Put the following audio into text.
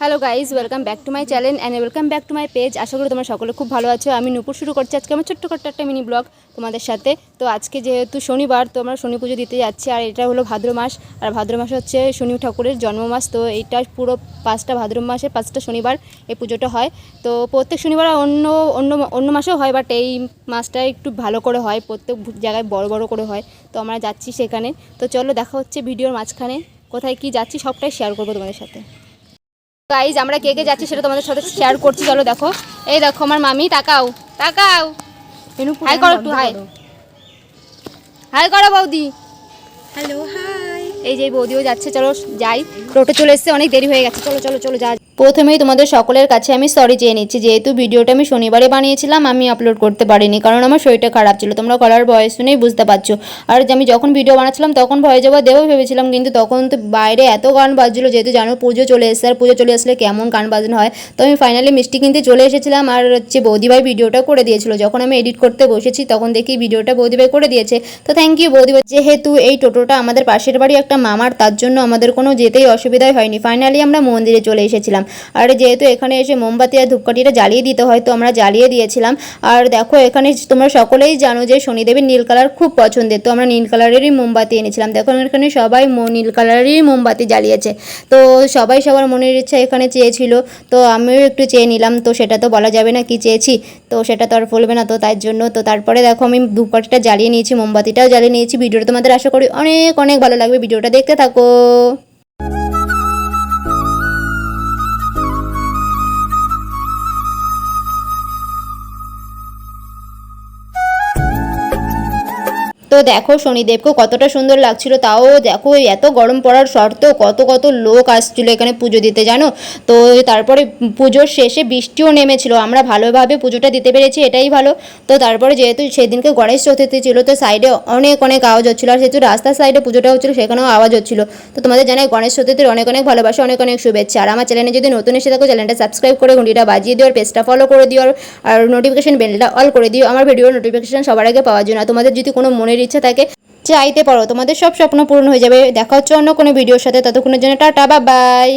Hello guys, welcome back to my channel and welcome back to my page. আশা করি তোমরা সকলে খুব ভালো আছো। আমি নূপুর শুরু করছি আজকে আমার ছোট্টখাট্ট একটা মিনি ব্লগ তোমাদের সাথে। তো আজকে যেহেতু শনিবার, তো আমরা শনি পুজো দিতে যাচ্ছি। আর এটা হলো ভাদ্র মাস, আর ভাদ্র মাস হচ্ছে শনি ঠাকুরের জন্ম মাস। তো এইটা পুরো 5টা ভাদ্র মাসের 5টা শনিবার এই পুজোটা হয়। তো প্রত্যেক শনিবার অন্য অন্য অন্য মাসেও হয়, বাট এই মাসটা একটু ভালো করে হয়, প্রত্যেক জায়গায় বড় বড় করে হয়। তো আমরা যাচ্ছি সেখানে। তো চলো, দেখা হচ্ছে ভিডিওর মাঝখানে। কোথায় কি যাচ্ছি সবটাই শেয়ার করবো তোমাদের সাথে। গাইজ, আমরা কে কে যাচ্ছি সেটা তোমাদের সাথে শেয়ার করছি। চলো দেখো, এই দেখো আমার মামি। তাকাও তাকাও, হাই করো একটু, হাই হাই করো বৌদি। Hello, hi. এই যে বৌদিও যাচ্ছে, চলো যাই। টোটো চলে এসছে, অনেক দেরি হয়ে গেছে। চলো চলো চলো যা। প্রথমেই তোমাদের সকলের কাছে আমি সরি চেয়ে নিচ্ছি, যেহেতু ভিডিওটা আমি শনিবারে বানিয়েছিলাম, আমি আপলোড করতে পারিনি, কারণ আমার শরীরটা খারাপ ছিল। তোমরা গলার ভয়েস শুনেই বুঝতে পারছো। আর আমি যখন ভিডিও বানাচ্ছিলাম তখন ভয়ে যাওয়া দেবো ভেবেছিলাম, কিন্তু তখন তো বাইরে এত গান বাজছিলো, যেহেতু জানো পুজো চলে এসছে, আর পুজো চলে আসলে কেমন গান বাজানো হয়। তো আমি ফাইনালি মিষ্টি কিনতে চলে এসেছিলাম, আর হচ্ছে বৌদিভাই ভিডিওটা করে দিয়েছিল। যখন আমি এডিট করতে বসেছি তখন দেখি ভিডিওটা বৌদিভাই করে দিয়েছে। তো থ্যাংক ইউ বৌদিভাই। যেহেতু এই টোটোটা আমাদের পাশের বাড়ি একটা মামার, তার জন্য আমাদের কোনো যেতেই অসুবিধাই হয়নি। ফাইনালি আমরা মন্দিরে চলে এসেছিলাম। আর যেহেতু এখানে এসে মোমবাতি আর ধূপকাঠিটা জ্বালিয়ে দিতে হয়, তো আমরা জ্বালিয়ে দিয়েছিলাম। আর দেখো, এখানে তোমরা সকলেই জানো যে শনিদেবের নীল কালার খুব পছন্দের, তো আমরা নীল কালারেরই মোমবাতি এনেছিলাম। দেখো এখানে সবাই নীল কালারেরই মোমবাতি জ্বালিয়েছে। তো সবাই সবার মনের ইচ্ছা এখানে চেয়েছিল, তো আমিও একটু চেয়ে নিলাম। তো সেটা তো বলা যাবে না কি চেয়েছি, তো সেটা তো আর বলবে না, তো তার জন্য। তো তারপরে দেখো আমি ধূপকাঠিটা জ্বালিয়ে নিয়েছি, মোমবাতিটাও জ্বালিয়ে নিয়েছি। ভিডিওটা তোমাদের আশা করি অনেক অনেক ভালো লাগবে, ভিডিওটা দেখতে থাকো। তো দেখো শনিদেবকে কতটা সুন্দর লাগছিল, তাও দেখো এত গরম পড়ার সত্ত্বেও কত কত লোক আসছিল এখানে পুজো দিতে, জানো। তো তারপরে পুজোর শেষে বৃষ্টিও নেমেছিল, আমরা ভালোভাবে পুজোটা দিতে পেরেছি, এটাই ভালো। তো তারপরে যেহেতু সেদিনকে গণেশ চতুর্থী ছিল, তো সাইডে অনেক অনেক আওয়াজ হচ্ছিলো, আর যেহেতু রাস্তার সাইডে পুজোটা হচ্ছিলো সেখানেও আওয়াজ হচ্ছিলো। তো তোমাদের জানাই গণেশ চতুর্থীর অনেক অনেক ভালোবাসা, অনেক অনেক শুভেচ্ছা। আর আমার চ্যানেলে যদি নতুন এসে থাকো, চ্যানেলটা সাবস্ক্রাইব করে ঘন্টিটা বাজিয়ে দিও, আর পেজটা ফলো করে দিও, আর নোটিফিকেশন বেলটা অল করে দিও আমার ভিডিওর নোটিফিকেশন সবার আগে পাওয়ার জন্য। তোমাদের যদি কোনো মনের ইচ্ছা থাকে চাইতে পারো, তোমাদের সব স্বপ্ন পূরণ হয়ে যাবে। দেখা হচ্ছে অন্য কোনো ভিডিওর সাথে, ততক্ষণের জন্য টাটা, বাই বাই।